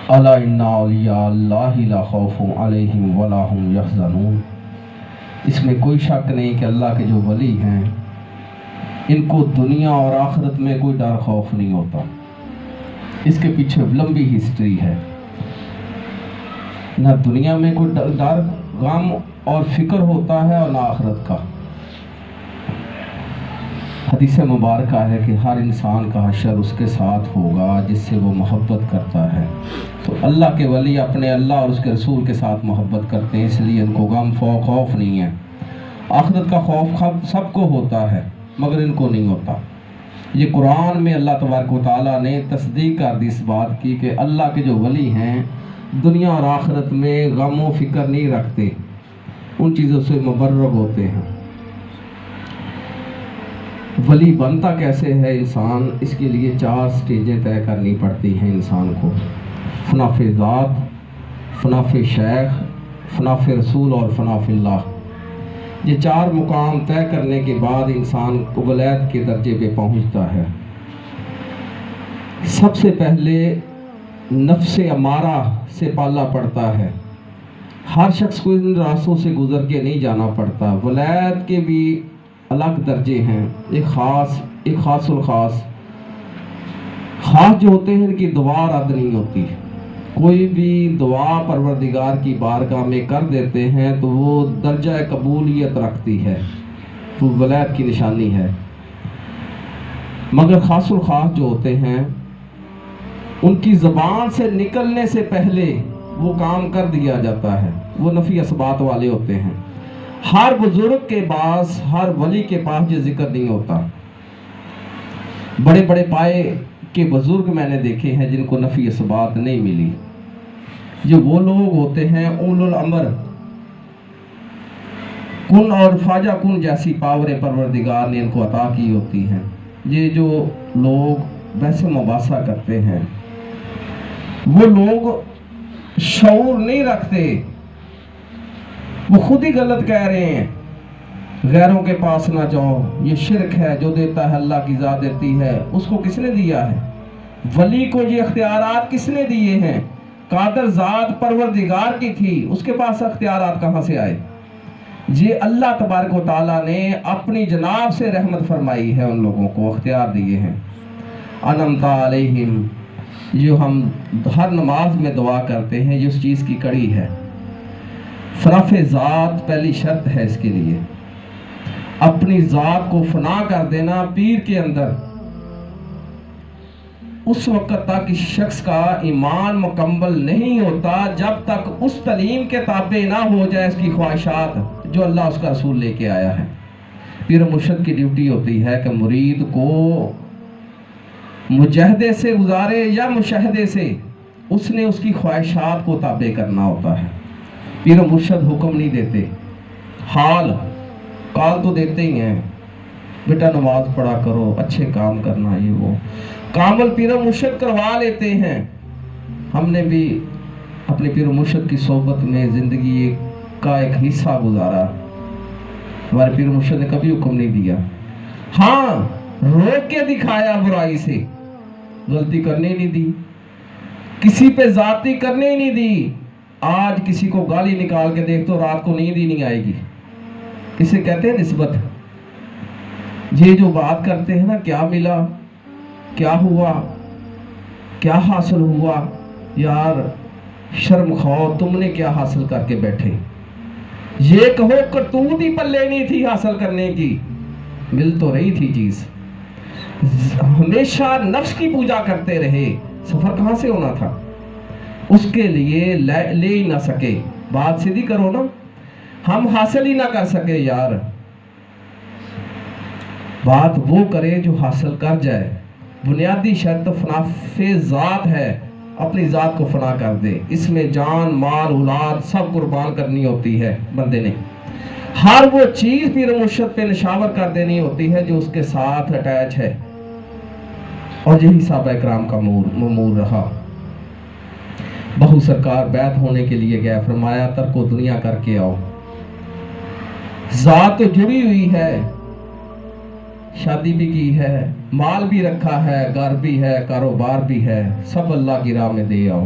الا ان اولیاء اللہ لا خوف علیہم ولا هم یحزنون۔ اس میں کوئی شک نہیں کہ اللہ کے جو ولی ہیں ان کو دنیا اور آخرت میں کوئی ڈر خوف نہیں ہوتا۔ اس کے پیچھے لمبی ہسٹری ہے۔ نہ دنیا میں کوئی ڈر غم اور فکر ہوتا ہے اور نہ آخرت کا۔ حدیث مبارکہ ہے کہ ہر انسان کا حشر اس کے ساتھ ہوگا جس سے وہ محبت کرتا ہے۔ تو اللہ کے ولی اپنے اللہ اور اس کے رسول کے ساتھ محبت کرتے ہیں، اس لیے ان کو غم خوف نہیں ہے۔ آخرت کا خوف سب کو ہوتا ہے مگر ان کو نہیں ہوتا۔ یہ قرآن میں اللہ تبارک و تعالیٰ نے تصدیق کر دی اس بات کی کہ اللہ کے جو ولی ہیں دنیا اور آخرت میں غم و فکر نہیں رکھتے، ان چیزوں سے مبرگ ہوتے ہیں۔ ولی بنتا کیسے ہے انسان؟ اس کے لیے 4 سٹیجیں طے کرنی پڑتی ہیں انسان کو: فنا فی ذات، فنا فی شیخ، فنا فی رسول اور فنا فی اللہ۔ یہ 4 مقام طے کرنے کے بعد انسان ولایت کے درجے پہ پہنچتا ہے۔ سب سے پہلے نفس امارہ سے پالا پڑتا ہے۔ ہر شخص کو ان راستوں سے گزر کے نہیں جانا پڑتا۔ ولایت کے بھی الگ درجے ہیں، ایک خاص الخاص۔ خاص جو ہوتے ہیں ان کی دعا رد نہیں ہوتی۔ کوئی بھی دعا پروردگار کی بارگاہ میں کر دیتے ہیں تو وہ درجہ قبولیت رکھتی ہے، وہ ولایت کی نشانی ہے۔ مگر خاص الخاص جو ہوتے ہیں ان کی زبان سے نکلنے سے پہلے وہ کام کر دیا جاتا ہے، وہ نفی اثبات والے ہوتے ہیں۔ ہر بزرگ کے پاس، ہر ولی کے پاس یہ ذکر نہیں ہوتا۔ بڑے بڑے پائے کے بزرگ میں نے دیکھے ہیں جن کو نفی اثبات نہیں ملی۔ یہ وہ لوگ ہوتے ہیں اولو الامر، کن اور فاجہ کن جیسی پاور پروردگار نے ان کو عطا کی ہوتی ہیں۔ یہ جو لوگ بحث مباحثہ کرتے ہیں وہ لوگ شعور نہیں رکھتے، وہ خود ہی غلط کہہ رہے ہیں۔ غیروں کے پاس نہ جاؤ، یہ شرک ہے، جو دیتا ہے اللہ کی ذات دیتی ہے۔ اس کو کس نے دیا ہے؟ ولی کو یہ اختیارات کس نے دیے ہیں؟ قادر ذات پروردگار کی تھی، اس کے پاس اختیارات کہاں سے آئے؟ یہ اللہ تبارک و تعالیٰ نے اپنی جناب سے رحمت فرمائی ہے، ان لوگوں کو اختیار دیے ہیں۔ انعمت علیہم، جو ہم ہر نماز میں دعا کرتے ہیں، یہ اس چیز کی کڑی ہے۔ فرف ذات پہلی شرط ہے اس کے لیے، اپنی ذات کو فنا کر دینا پیر کے اندر۔ اس وقت تک اس شخص کا ایمان مکمل نہیں ہوتا جب تک اس تعلیم کے تابع نہ ہو جائے اس کی خواہشات جو اللہ اس کا رسول لے کے آیا ہے۔ پیر مرشد کی ڈیوٹی ہوتی ہے کہ مرید کو مجاہدے سے گزارے یا مشاہدے سے، اس نے اس کی خواہشات کو تابع کرنا ہوتا ہے۔ پیر مرشد حکم نہیں دیتے، حال کال تو دیتے ہی ہیں، بیٹا نماز پڑھا کرو، اچھے کام کرنا، یہ وہ کامل پیر مرشد کروا لیتے ہیں۔ ہم نے بھی اپنے پیر مرشد کی صحبت میں زندگی کا ایک حصہ گزارا، ہمارے پیر مرشد نے کبھی حکم نہیں دیا، ہاں روک کے دکھایا برائی سے، غلطی کرنے نہیں دی، کسی پہ ذاتی کرنے ہی نہیں دی۔ آج کسی کو گالی نکال کے دیکھ تو رات کو نیند ہی نہیں آئے گی، اسے کہتے ہیں نسبت۔ یہ جو بات کرتے ہیں نا، کیا ملا، کیا ہوا، کیا حاصل ہوا، یار شرم کھاؤ، تم نے کیا حاصل کر کے بیٹھے؟ یہ کہو کرتوت ہی پلے نہیں تھی حاصل کرنے کی، مل تو رہی تھی چیز۔ ہمیشہ نفس کی پوجا کرتے رہے، سفر کہاں سے ہونا تھا؟ اس کے لیے لے ہی نہ سکے، بات سیدھی کرو نا، ہم حاصل ہی نہ کر سکے یار، بات وہ کرے جو حاصل کر جائے۔ بنیادی شرط فنا فی ذات ہے، اپنی ذات کو فنا کر دے، اس میں جان مال اولاد سب قربان کرنی ہوتی ہے بندے نے۔ ہر وہ چیز پیر مرشد پہ نشاور کر دینی ہوتی ہے جو اس کے ساتھ اٹیچ ہے، اور یہی صحابہ اکرام کا معمول رہا۔ بہو سرکار بیعت ہونے کے لیے گئے، فرمایا ترک و دنیا کر کے آؤ، ذات تو جڑی ہوئی ہے، شادی بھی کی ہے، مال بھی رکھا ہے، گھر بھی ہے، کاروبار بھی ہے، سب اللہ کی راہ میں دے آؤ۔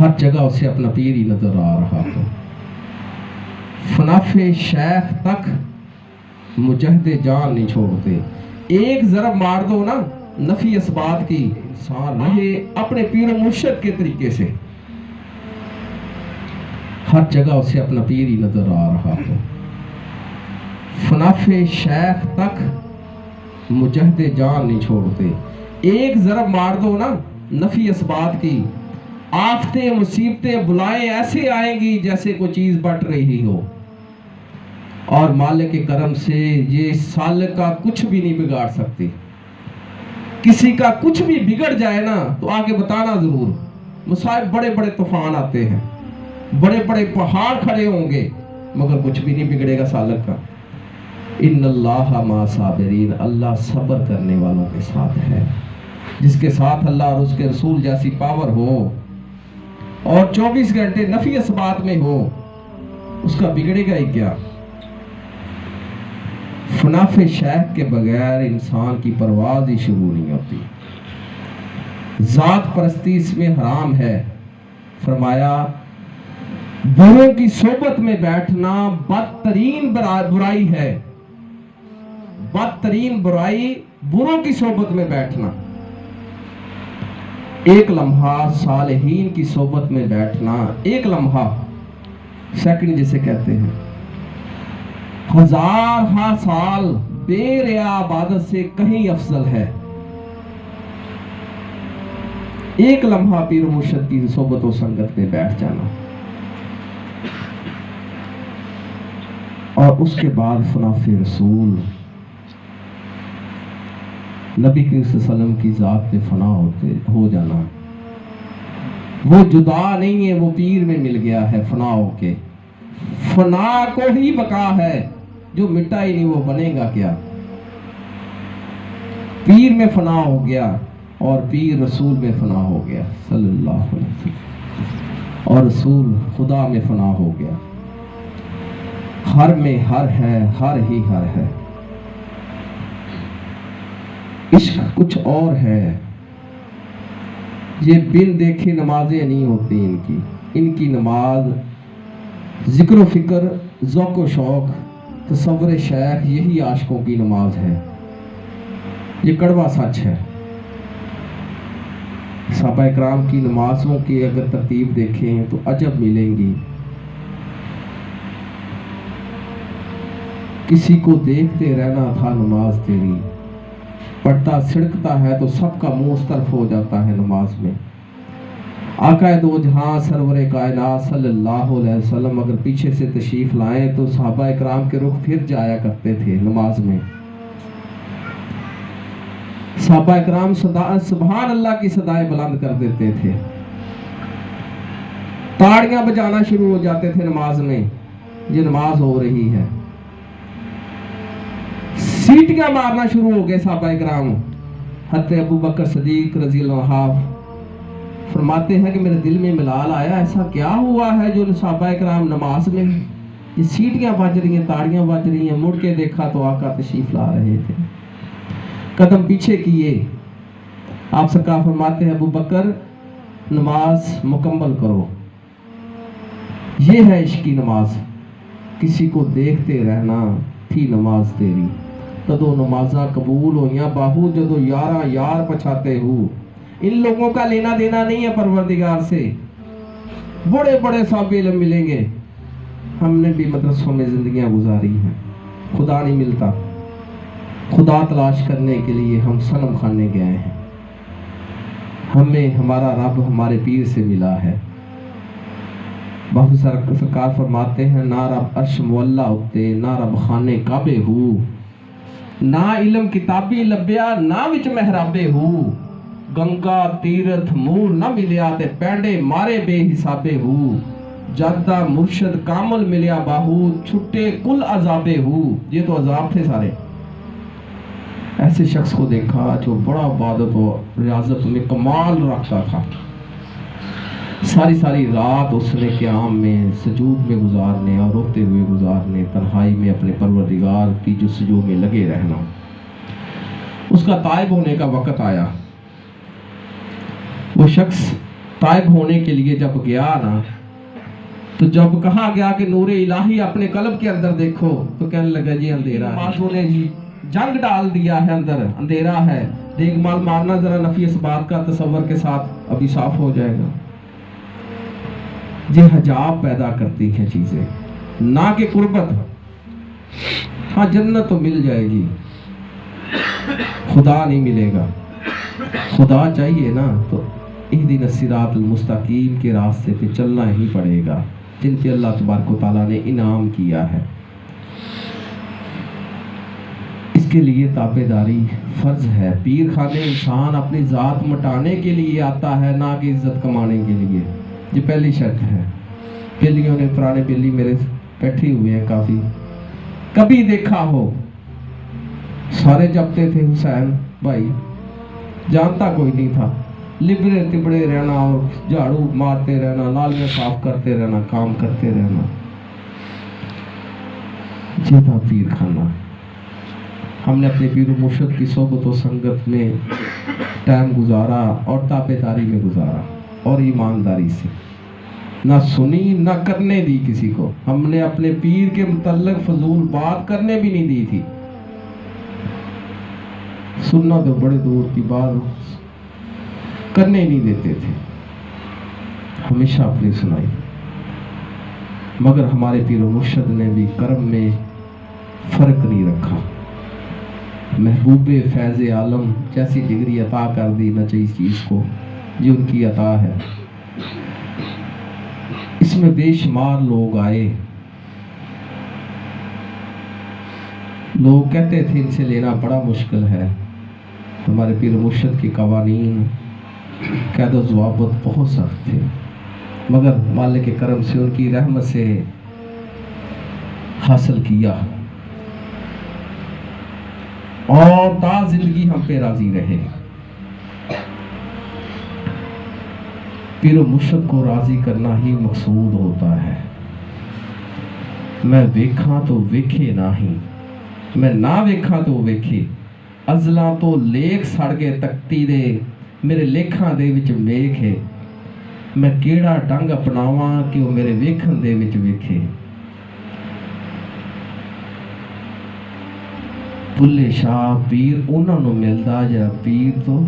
ہر جگہ اسے اپنا پیر ہی نظر آ رہا تھا. فناف شیخ تک مجاہد جان نہیں چھوڑتے. ایک ضرب مار دو نا نفی اثبات کی، انسان رہے اپنے پیر و مرشد کے طریقے سے. ہر جگہ اسے اپنا پیر ہی نظر آ رہا تھا. فناف شیخ تک مجاہد جان نہیں چھوڑتے. ایک ضرب مار دو نا نفی اثبات کی، آفتیں مصیبتیں بلائیں ایسے آئیں گی جیسے کوئی چیز بٹ رہی ہو، اور مالک کے کرم سے یہ سالک کا کچھ بھی نہیں بگاڑ سکتی. کسی کا کچھ بھی بگڑ جائے نا تو آگے بتانا ضرور. مصائب بڑے بڑے طوفان آتے ہیں، بڑے بڑے پہاڑ کھڑے ہوں گے، مگر کچھ بھی نہیں بگڑے گا سالک کا. ان اللہ مع صابرین، اللہ صبر کرنے والوں کے ساتھ ہے. جس کے ساتھ اللہ اور اس کے رسول جیسی پاور ہو اور 24 گھنٹے نفی اثبات میں ہو، اس کا بگڑے گا ہی کیا. فناف شیخ کے بغیر انسان کی پرواز ہی شروع نہیں ہوتی. ذات پرستی اس میں حرام ہے. فرمایا بروں کی صحبت میں بیٹھنا بدترین برائی ہے. بدترین برائی بروں کی صحبت میں بیٹھنا. ایک لمحہ صالحین کی صحبت میں بیٹھنا، ایک لمحہ، سیکنڈ جسے کہتے ہیں، 1000 سال بے ریا عبادت سے کہیں افضل ہے. ایک لمحہ پیر و مرشد کی صحبت و سنگت میں بیٹھ جانا، اور اس کے بعد فناف رسول نبی کریم صلی اللہ علیہ وسلم کی ذات پہ فنا ہو جانا. وہ جدا نہیں ہے، وہ پیر میں مل گیا ہے. فنا ہو کے فنا کو ہی بقا ہے، جو مٹا ہی نہیں وہ بنے گا کیا. پیر میں فنا ہو گیا اور پیر رسول میں فنا ہو گیا صلی اللہ علیہ وسلم، اور رسول خدا میں فنا ہو گیا. ہر میں ہر ہے، ہر ہی ہر ہے. عشق کچھ اور ہے. یہ بن دیکھے نمازیں نہیں ہوتی ان کی نماز ذکر و فکر، ذوق و شوق، تصور شیخ، یہی عاشقوں کی نماز ہے. یہ کڑوا سچ ہے. صحابہ اکرام کی نمازوں کی اگر ترتیب دیکھیں تو عجب ملیں گی. کسی کو دیکھتے رہنا تھا نماز تیری، پڑھتا سڑکتا ہے تو سب کا منہ اس طرف ہو جاتا ہے نماز میں. آقا دو جہاں سرور کائنات صلی اللہ علیہ وسلم اگر پیچھے سے تشریف لائیں تو صحابہ اکرام کے رخ پھر جایا کرتے تھے نماز میں. صحابہ اکرام سبحان اللہ کی صدائیں بلند کر دیتے تھے، تاڑیاں بجانا شروع ہو جاتے تھے نماز میں. یہ نماز ہو رہی ہے، سیٹیاں مارنا شروع ہو گئے صحابہ اکرام. حضرت ابو بکر صدیق رضی اللہ عنہ فرماتے ہیں کہ میرے دل میں ملال آیا، ایسا کیا ہوا ہے جو صحابہ اکرام نماز میں یہ سیٹیاں بج رہی ہیں، تاڑیاں بج رہی ہیں. مڑ کے دیکھا تو آقا تشریف لا رہے تھے. قدم پیچھے کیے، آپ سرکار فرماتے ہیں ابو بکر نماز مکمل کرو. یہ ہے عشق کی نماز. کسی کو دیکھتے رہنا تھی نماز تیری، کدو نمازاں قبول ہویاں باہو جدو یاراں یار پچھاتے ہو. ان لوگوں کا لینا دینا نہیں ہے پروردگار سے. بڑے بڑے صاحب علم ملیں گے، ہم نے بھی مدرسوں میں زندگیاں گزاری ہیں. خدا نہیں ملتا. خدا تلاش کرنے کے لیے ہم صنم خانے گئے ہیں. ہمیں ہمارا رب ہمارے پیر سے ملا ہے. بہت سرکار فرماتے ہیں نہ رب عرش مولا اتے، نہ رب خانے کعبے ہو، نہ علم کتابی لبیا، نہ وچ محرابے ہو. گنگا تیرتھ مور نہ ملیا تے پینڈے مارے بے حسابے ہو. جادہ مرشد کامل ملیا باہو، چھٹے کل عذابے ہو. یہ تو عذاب تھے سارے. ایسے شخص کو دیکھا جو بڑا عبادت و ریاضت میں کمال رکھتا تھا. ساری رات اس نے قیام میں سجود میں گزارنے اور روتے ہوئے گزارنے، تنہائی میں اپنے پروردگار کی جستجو میں لگے رہنا. اس کا تائب ہونے کا وقت آیا. وہ شخص طائب ہونے کے لیے جب گیا نا، تو جب کہا گیا کہ نور الہی اپنے قلب کے اندر دیکھو، تو کہنے لگا جی اندھیرا ہے، بازو نے جی جنگ ڈال دیا ہے، اندر اندھیرا ہے، دیکھ مال مارنا ذرا نفی اس بات کا تصور کے ساتھ ابھی صاف ہو جائے گا۔ یہ حجاب پیدا کرتی ہیں چیزیں، نہ کہ قربت۔ ہاں جنت تو مل جائے گی، خدا نہیں ملے گا۔ خدا چاہیے نا تو اہدنا الصراط المستقیم کے راستے پہ چلنا ہی پڑے گا، جن پہ اللہ تبارک و تعالیٰ نے انعام کیا ہے۔ اس کے لیے تابعداری فرض ہے۔ پیر خانے انسان اپنی ذات مٹانے کے لیے آتا ہے، نہ کہ عزت کمانے کے لیے۔ یہ پہلی شرط ہے۔ بلیوں نے، پرانے بلی میرے بیٹھے ہوئے ہیں کافی، کبھی دیکھا ہو سارے جپتے تھے حسین بھائی، جانتا کوئی نہیں تھا، لبڑے تبڑے رہنا اور جھاڑو مارتے رہنا، نالیاں صاف کرتے رہنا، کام کرتے رہنا۔ یہ تھا پیر خانہ۔ ہم نے اپنے پیر و مرشد کی صحبت و سنگت میں ٹائم گزارا اور تابعداری میں گزارا اور ایمانداری سے، نہ سنی نہ کرنے دی کسی کو۔ ہم نے اپنے پیر کے متعلق فضول بات کرنے بھی نہیں دی تھی، سننا تو بڑے دور کی بات، کرنے نہیں دیتے تھے، ہمیشہ اپنی سنائی۔ مگر ہمارے پیر و مرشد نے بھی کرم میں فرق نہیں رکھا۔ محبوب فیض عالم جیسی ڈگری عطا کر دی نہ چاہیے چیز کو، یہ ان کی عطا ہے۔ اس میں بے شمار لوگ آئے، لوگ کہتے تھے ان سے لینا بڑا مشکل ہے۔ ہمارے پیر مرشد کے قوانین قید و ضوابط بہت سخت تھے، مگر مالک کے کرم سے، ان کی رحمت سے حاصل کیا، اور تا زندگی ہم پہ راضی رہے۔ پیر و مرشد کو راضی کرنا ہی مقصود ہوتا ہے۔ میں ویکھاں تو ویکھے نہ ہی، میں نہ ویکھاں تو ویکھے، ازلاں تو لیکھ سڑ گئے تکتی دے، میرے لیکھاں دے وچ میکھ ہے، میں کیڑا ڈنگ اپناواں کہ وہ میرے ویکھن دے وچ ویکھے۔ بلے شاہ پیر انہاں نوں ملدا جا پیر تو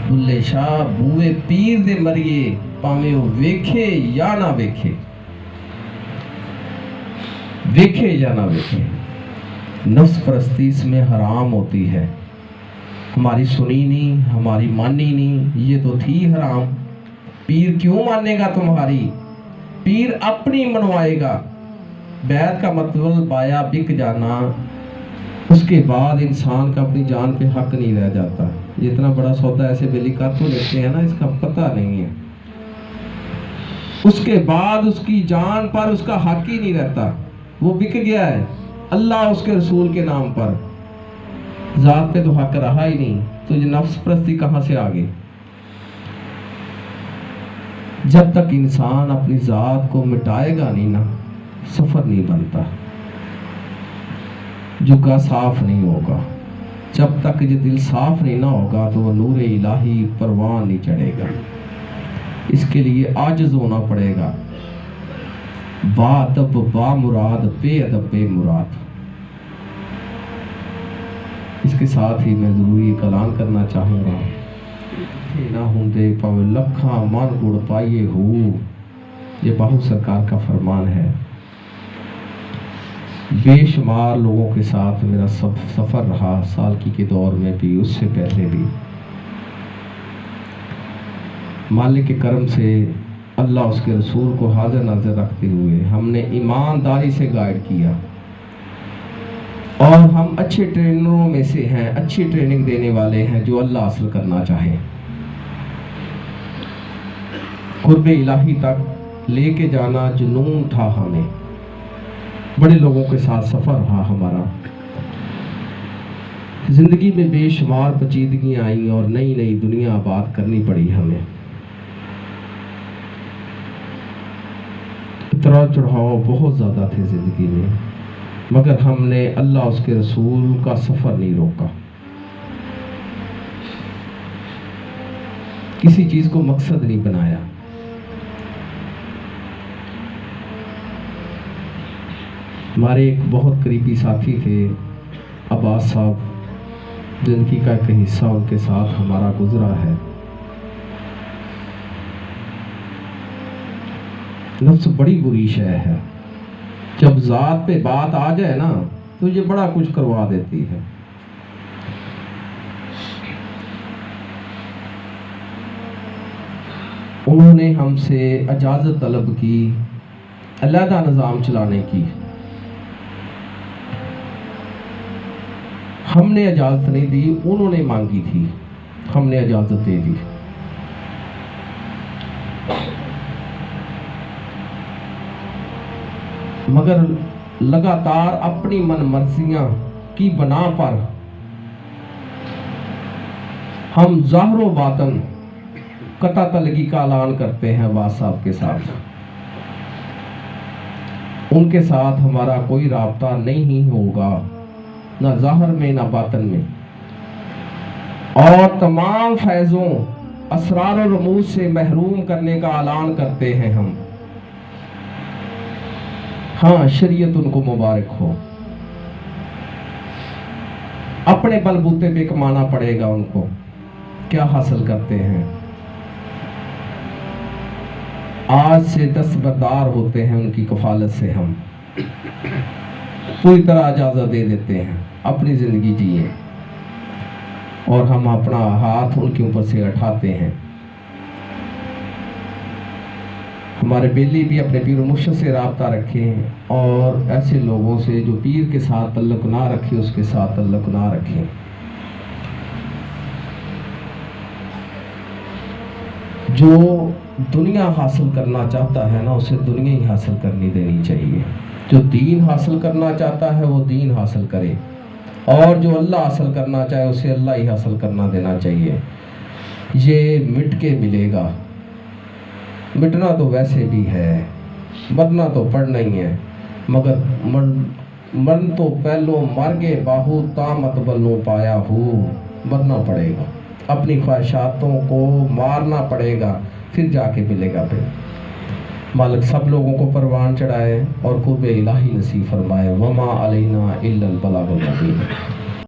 بلے شاہ بوئے پیر دے مریے، پاویں وہ ویکھے یا نہ ویکھے، ویکھے یا نہ ویکھے۔ نفس پرستی اس میں حرام ہوتی ہے، ہماری سنی نہیں، ہماری مانی نہیں، یہ تو تھی حرام۔ پیر کیوں مانے گا تمہاری؟ پیر اپنی منوائے گا۔ بیعت کا مطلب بایا بک جانا، اس کے بعد انسان کا اپنی جان پہ حق نہیں رہ جاتا۔ یہ اتنا بڑا سودا ایسے بیلی کر تو لیتے ہیں نا، اس کا پتہ نہیں ہے، اس کے بعد اس کی جان پر اس کا حق ہی نہیں رہتا، وہ بک گیا ہے اللہ اس کے رسول کے نام پر، ذات پہ تو حق رہا ہی نہیں، تو یہ نفس پرستی کہاں سے آگے؟ جب تک انسان اپنی ذات کو مٹائے گا نہیں نا، سفر نہیں بنتا، جگہ صاف نہیں ہوگا۔ جب تک یہ دل صاف نہیں نہ ہوگا تو وہ نور الہی پروان نہیں چڑھے گا۔ اس کے لیے عاجز ہونا پڑے گا، با ادب با مراد، بے ادب بے مراد۔ اس کے ساتھ ہی میں ضروری ایک اعلان کرنا چاہوں گا، نہ ہوں دے پاوے لکھاں من گڑ پائیے ہو، یہ باہو سرکار کا فرمان ہے۔ بے شمار لوگوں کے ساتھ میرا سفر رہا، سالکی کے دور میں بھی، اس سے پہلے بھی۔ مالک کے کرم سے اللہ اس کے رسول کو حاضر ناظر رکھتے ہوئے ہم نے ایمانداری سے گائیڈ کیا، اور ہم اچھے ٹرینروں میں سے ہیں، اچھی ٹریننگ دینے والے ہیں جو اللہ حاصل کرنا چاہیں۔ قرب الہی تک لے کے جانا جنون تھا ہمیں، بڑے لوگوں کے ساتھ سفر رہا ہمارا، زندگی میں بے شمار پیچیدگیاں آئیں اور نئی نئی دنیا آباد کرنی پڑی ہمیں۔ اترا چڑھاؤ بہت زیادہ تھے زندگی میں، مگر ہم نے اللہ اس کے رسول کا سفر نہیں روکا، کسی چیز کو مقصد نہیں بنایا۔ ہمارے ایک بہت قریبی ساتھی تھے عباس صاحب، زندگی کا ایک حصہ ان کے ساتھ ہمارا گزرا ہے۔ نفس بڑی بری شے ہے، جب ذات پہ بات آ جائے نا تو یہ بڑا کچھ کروا دیتی ہے۔ انہوں نے ہم سے اجازت طلب کی علیحدہ نظام چلانے کی، ہم نے اجازت نہیں دی، انہوں نے مانگی تھی، ہم نے اجازت دے دی۔ مگر لگاتار اپنی من مرضیاں کی بنا پر ہم ظاہر و باطن قطع طلقی کا اعلان کرتے ہیں عباس صاحب کے ساتھ۔ ان کے ساتھ ہمارا کوئی رابطہ نہیں ہوگا، نہ ظاہر میں نہ باطن میں، اور تمام فیضوں اسرار و رموز سے محروم کرنے کا اعلان کرتے ہیں ہم۔ ہاں، شریعت ان کو مبارک ہو، اپنے بل بوتے پہ کمانا پڑے گا ان کو۔ کیا حاصل کرتے ہیں؟ آج سے دستبردار ہوتے ہیں ان کی کفالت سے، ہم پوری طرح اجازت دے دیتے ہیں اپنی زندگی جیے، اور ہم اپنا ہاتھ ان کے اوپر سے اٹھاتے ہیں۔ ہمارے بیلی بھی اپنے پیر و مرشد سے رابطہ رکھیں، اور ایسے لوگوں سے جو پیر کے ساتھ تعلق نہ رکھے اس کے ساتھ تعلق نہ رکھیں۔ جو دنیا حاصل کرنا چاہتا ہے نا، اسے دنیا ہی حاصل کرنی دینی چاہیے۔ جو دین حاصل کرنا چاہتا ہے وہ دین حاصل کرے، اور جو اللہ حاصل کرنا چاہے اسے اللہ ہی حاصل کرنا دینا چاہیے۔ یہ مٹ کے ملے گا، مٹنا تو ویسے بھی ہے، مرنا تو پڑنا ہی ہے، مگر مرن تو پہلو مر گے باہو تامت بلوں پایا ہو۔ مرنا پڑے گا، اپنی خواہشاتوں کو مارنا پڑے گا، پھر جا کے ملے گا۔ پھر مالک سب لوگوں کو پروان چڑھائے اور قرب الہی نصیب فرمائے۔ وما علینا الا البلاغ المبین۔